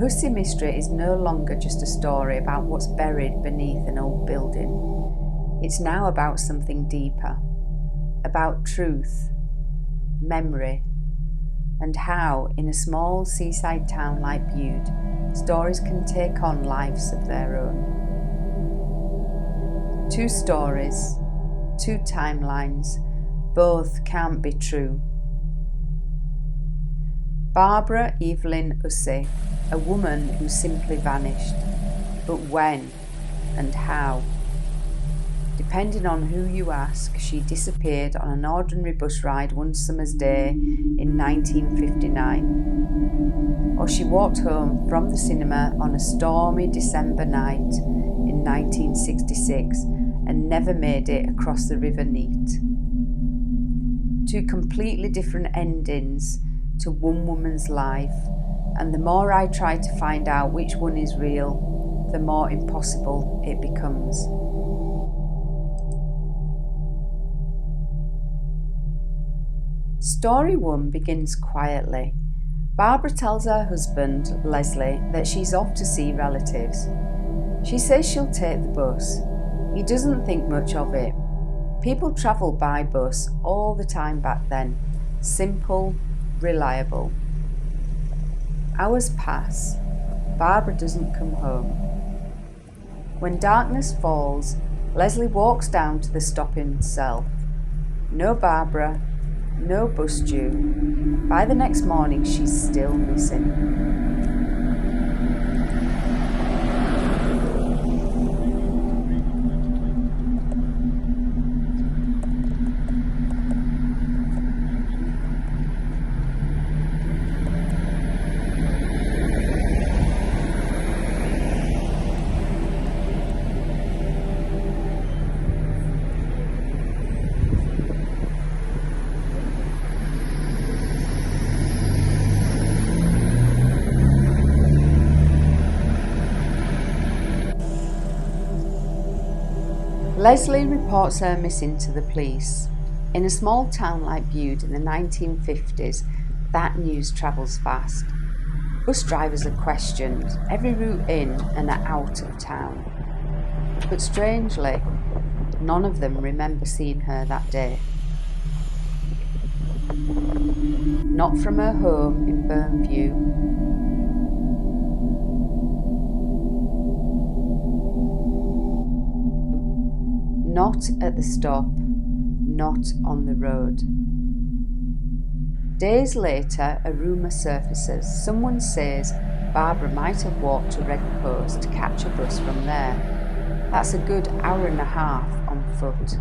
Hussey Mystery is no longer just a story about what's buried beneath an old building. It's now about something deeper, about truth, memory, and how, in a small seaside town like Bude, stories can take on lives of their own. Two stories, two timelines, both can't be true. Barbara Evelyn Hussey, a woman who simply vanished. But when and how? Depending on who you ask, she disappeared on an ordinary bus ride one summer's day in 1959. Or she walked home from the cinema on a stormy December night in 1966 and never made it across the River Neet. Two completely different endings to one woman's life, and the more I try to find out which one is real, the more impossible it becomes. Story 1 begins quietly. Barbara tells her husband, Leslie, that she's off to see relatives. She says she'll take the bus. He doesn't think much of it. People travelled by bus all the time back then. Simple, reliable. Hours pass. Barbara doesn't come home. When darkness falls, Leslie walks down to the stop himself. No Barbara, no bus due. By the next morning, she's still missing. Leslie reports her missing to the police. In a small town like Bude in the 1950s, that news travels fast. Bus drivers are questioned, every route in and out of town. But strangely, none of them remember seeing her that day. Not from her home in Burnview, not at the stop, not on the road. Days later, a rumour surfaces. Someone says Barbara might have walked to Red Post to catch a bus from there. That's a good hour and a half on foot.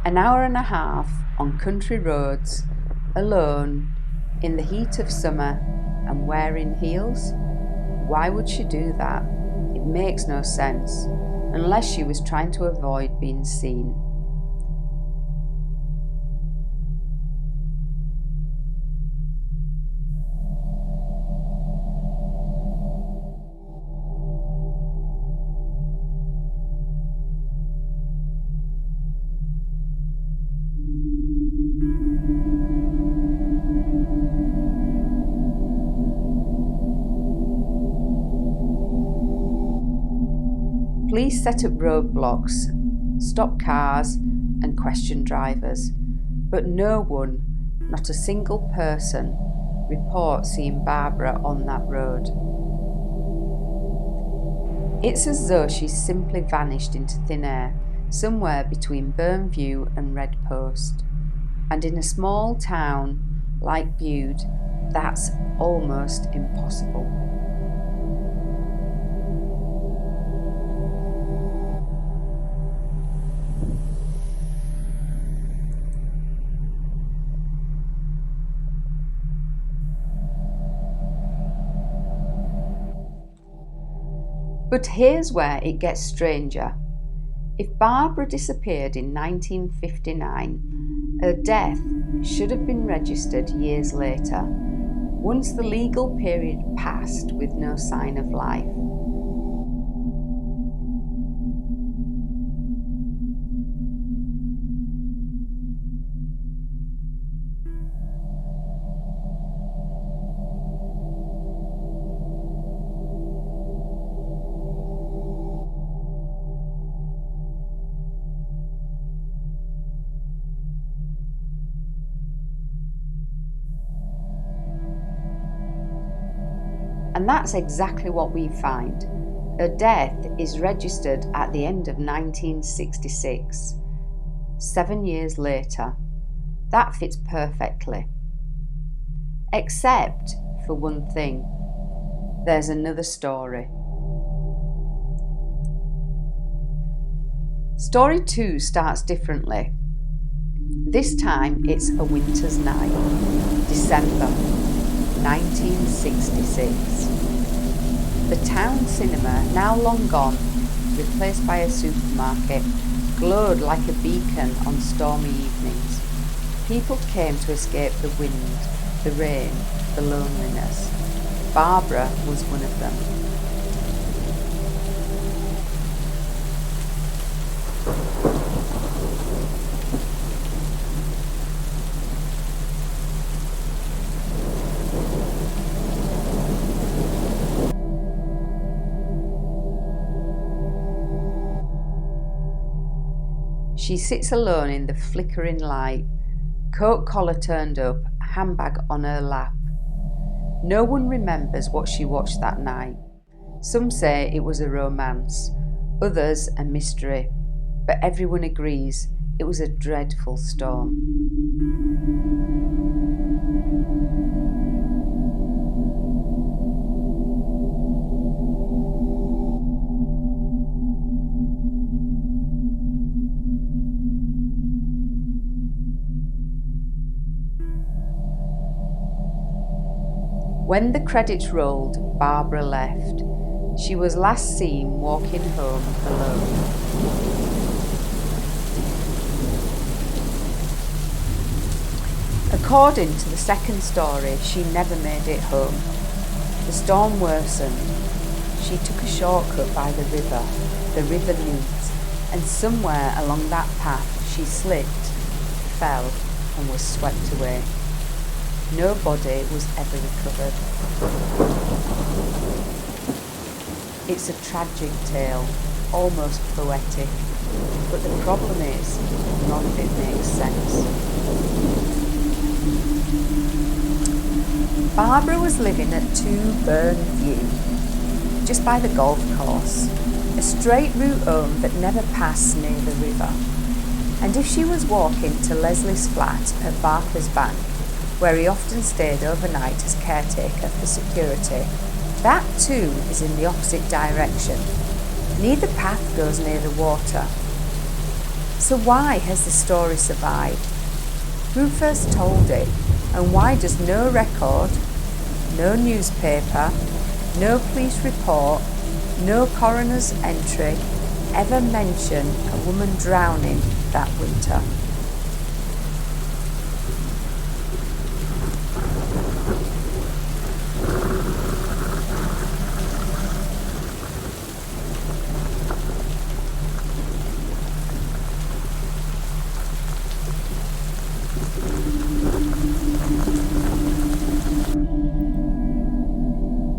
An hour and a half on country roads, alone, in the heat of summer and wearing heels? Why would she do that? It makes no sense. Unless she was trying to avoid being seen. Police set up roadblocks, stop cars and question drivers, but no one, not a single person, reports seeing Barbara on that road. It's as though she's simply vanished into thin air, somewhere between Burnview and Red Post. And in a small town like Bude, that's almost impossible. But here's where it gets stranger. If Barbara disappeared in 1959, her death should have been registered years later, once the legal period passed with no sign of life. And that's exactly what we find. Her death is registered at the end of 1966, 7 years later. That fits perfectly. Except for one thing. There's another story. Story 2 starts differently. This time it's a winter's night, December 1966. The town cinema, now long gone, replaced by a supermarket, glowed like a beacon on stormy evenings. People came to escape the wind, the rain, the loneliness. Barbara was one of them. She sits alone in the flickering light, coat collar turned up, handbag on her lap. No one remembers what she watched that night. Some say it was a romance, others a mystery, but everyone agrees it was a dreadful storm. When the credits rolled, Barbara left. She was last seen walking home alone. According to the second story, she never made it home. The storm worsened. She took a shortcut by the River Neet, and somewhere along that path she slipped, fell, and was swept away. No body was ever recovered. It's a tragic tale, almost poetic, but the problem is, none of it makes sense. Barbara was living at 2 Burn View, just by the golf course, a straight route home that never passed near the river. And if she was walking to Leslie's flat at Barclays Bank, where he often stayed overnight as caretaker for security, that too is in the opposite direction. Neither path goes near the water. So why has the story survived? Who first told it? And why does no record, no newspaper, no police report, no coroner's entry ever mention a woman drowning that winter?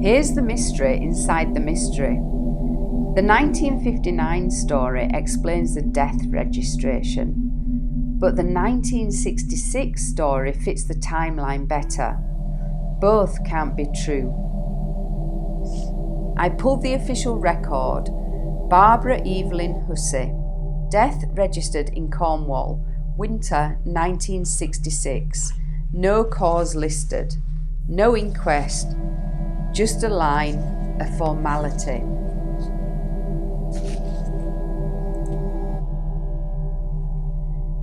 Here's the mystery inside the mystery. The 1959 story explains the death registration, but the 1966 story fits the timeline better. Both can't be true. I pulled the official record. Barbara Evelyn Hussey, death registered in Cornwall, winter 1966. No cause listed, no inquest, just a line, a formality.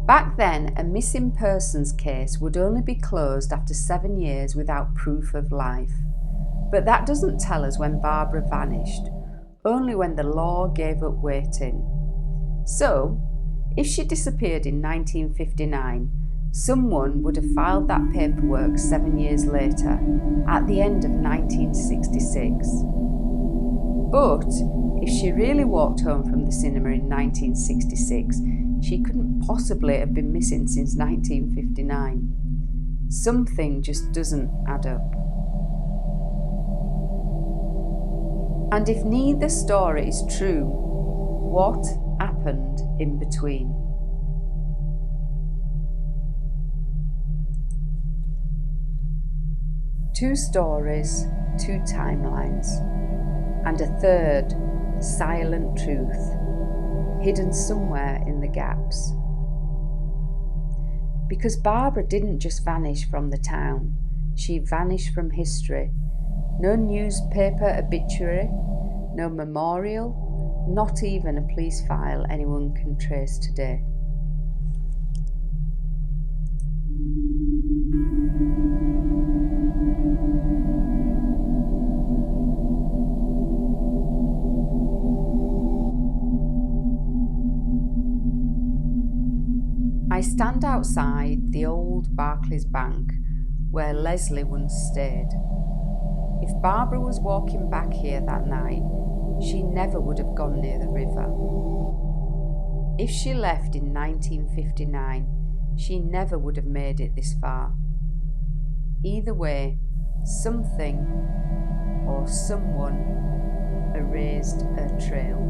Back then, a missing persons case would only be closed after 7 years without proof of life. But that doesn't tell us when Barbara vanished, only when the law gave up waiting. So, if she disappeared in 1959, someone would have filed that paperwork 7 years later, at the end of 1966. But if she really walked home from the cinema in 1966, she couldn't possibly have been missing since 1959. Something just doesn't add up. And if neither story is true, what happened in between? 2 stories, 2 timelines, and a third silent truth hidden somewhere in the gaps. Because Barbara didn't just vanish from the town, she vanished from history. No newspaper obituary, no memorial, not even a police file anyone can trace today. I stand outside the old Barclays bank where Leslie once stayed. If Barbara was walking back here that night, she never would have gone near the river. If she left in 1959, she never would have made it this far. Either way, something or someone erased her trail.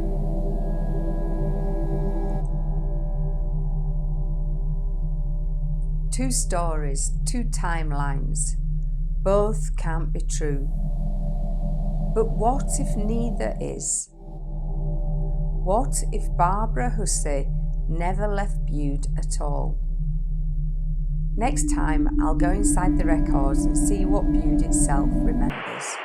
Two stories, 2 timelines. Both can't be true. But what if neither is? What if Barbara Hussey never left Bude at all? Next time I'll go inside the records and see what Bude itself remembers.